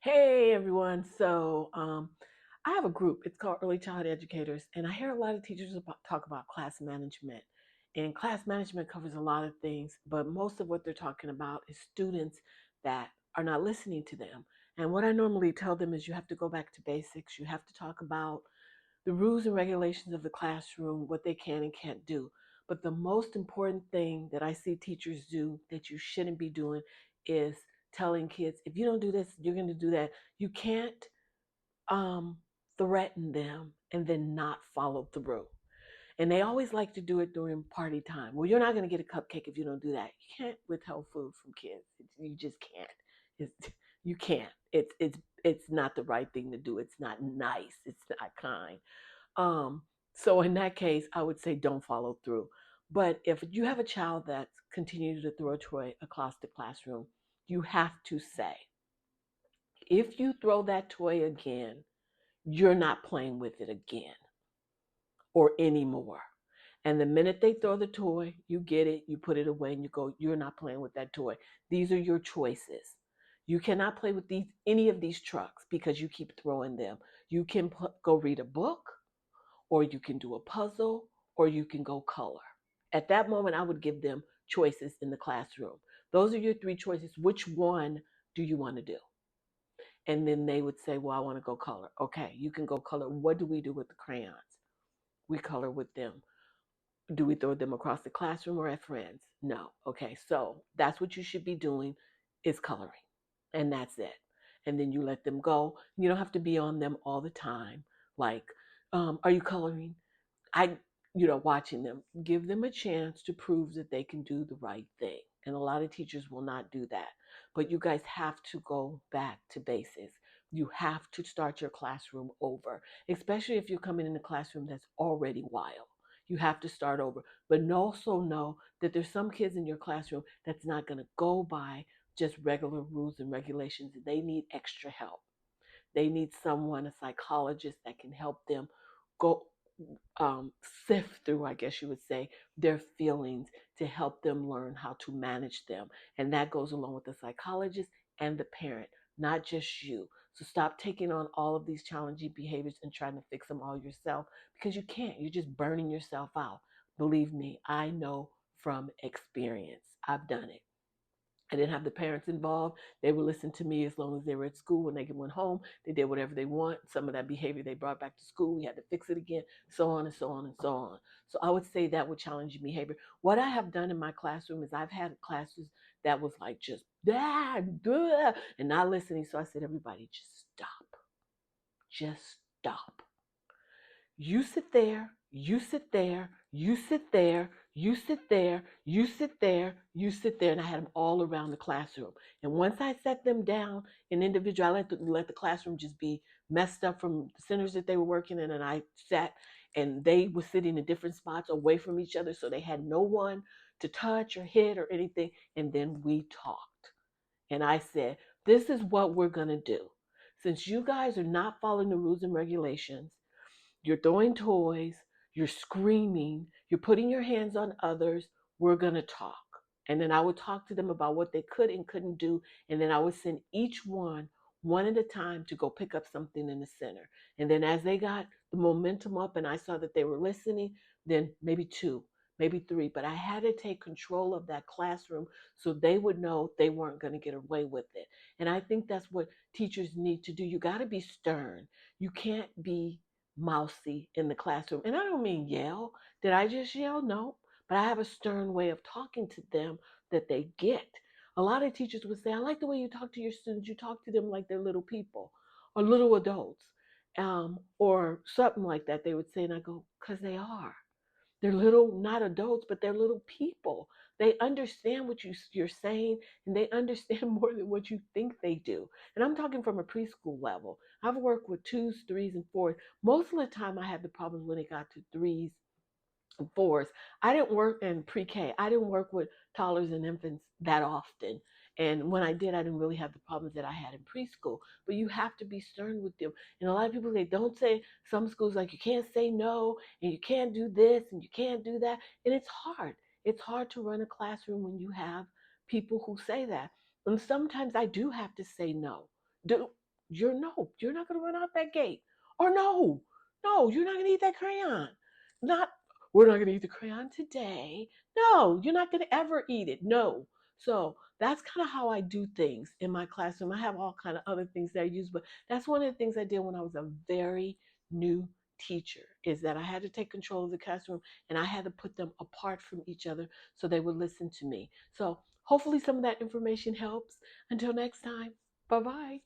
Hey everyone. I have a group. It's called Early Childhood Educators, and I hear a lot of teachers talk about class management. And class management covers a lot of things, but most of what they're talking about is students that are not listening to them. And what I normally tell them is you have to go back to basics. You have to talk about the rules and regulations of the classroom, what they can and can't do. But the most important thing that I see teachers do that you shouldn't be doing is telling kids, if you don't do this, you're going to do that. You can't um, threaten them and then not follow through. And they always like to do it during party time. Well, you're not going to get a cupcake if you don't do that. You can't withhold food from kids. You just can't. You can't. It's not the right thing to do. It's not nice. It's not kind. Um, so in that case, I would say don't follow through. But if you have a child that's continuing to throw a toy across the classroom, you have to say, if you throw that toy again, you're not playing with it again or anymore. And the minute they throw the toy, you get it, you put it away, and you go, you're not playing with that toy. These are your choices. You cannot play with any of these trucks because you keep throwing them. You can go read a book, or you can do a puzzle, or you can go color. At that moment, I would give them choices in the classroom. Those are your three choices. Which one do you want to do? And then they would say, well, I want to go color. Okay, you can go color. What do we do with the crayons? We color with them. Do we throw them across the classroom or at friends? No. Okay, so that's what you should be doing is coloring. And that's it. And then you let them go. You don't have to be on them all the time. Like, are you coloring? I, watching them, give them a chance to prove that they can do the right thing. And a lot of teachers will not do that. But you guys have to go back to basics. You have to start your classroom over, especially if you're coming in a classroom that's already wild. You have to start over. But also know that there's some kids in your classroom that's not going to go by just regular rules and regulations. They need extra help. They need someone, a psychologist, that can help them go sift through, I guess you would say, their feelings to help them learn how to manage them. And that goes along with the psychologist and the parent, not just you. So stop taking on all of these challenging behaviors and trying to fix them all yourself because you can't. You're just burning yourself out. Believe me, I know from experience. I've done it. I didn't have the parents involved. They would listen to me as long as they were at school. When they went home, they did whatever they want. Some of that behavior they brought back to school. We had to fix it again, so on and so on and so on. So I would say that would challenge your behavior. What I have done in my classroom is I've had classes that was like just and not listening. So I said, everybody, just stop. Just stop. You sit there, you sit there, you sit there, you sit there, you sit there, you sit there. And I had them all around the classroom. And once I set them down in individual, I let the classroom just be messed up from the centers that they were working in. And I sat and they were sitting in different spots away from each other. So they had no one to touch or hit or anything. And then we talked. And I said, this is what we're going to do. Since you guys are not following the rules and regulations, you're throwing toys, you're screaming, you're putting your hands on others. We're going to talk. And then I would talk to them about what they could and couldn't do. And then I would send each one at a time, to go pick up something in the center. And then as they got the momentum up and I saw that they were listening, then maybe two, maybe three. But I had to take control of that classroom so they would know they weren't going to get away with it. And I think that's what teachers need to do. You got to be stern. You can't be mousy in the classroom. And I don't mean yell. Did I just yell? No. But I have a stern way of talking to them that they get. A lot of teachers would say, I like the way you talk to your students. You talk to them like they're little people or little adults, or something like that. They would say, and I go, because they are. They're little, not adults, but they're little people. They understand what you're saying, and they understand more than what you think they do. And I'm talking from a preschool level. I've worked with twos, threes, and fours. Most of the time, I had the problems when it got to threes and fours. I didn't work in pre-K. I didn't work with toddlers and infants that often. And when I did, I didn't really have the problems that I had in preschool. But you have to be stern with them. And a lot of people, they don't say, some schools like, you can't say no, and you can't do this, and you can't do that. And it's hard. It's hard to run a classroom when you have people who say that. And sometimes I do have to say no. you're not going to run out that gate. Or no, you're not going to eat that crayon. Not, we're not going to eat the crayon today. No, you're not going to ever eat it. No. So that's kind of how I do things in my classroom. I have all kind of other things that I use, but that's one of the things I did when I was a very new teacher, is that I had to take control of the classroom and I had to put them apart from each other so they would listen to me. So hopefully some of that information helps. Until next time, bye bye.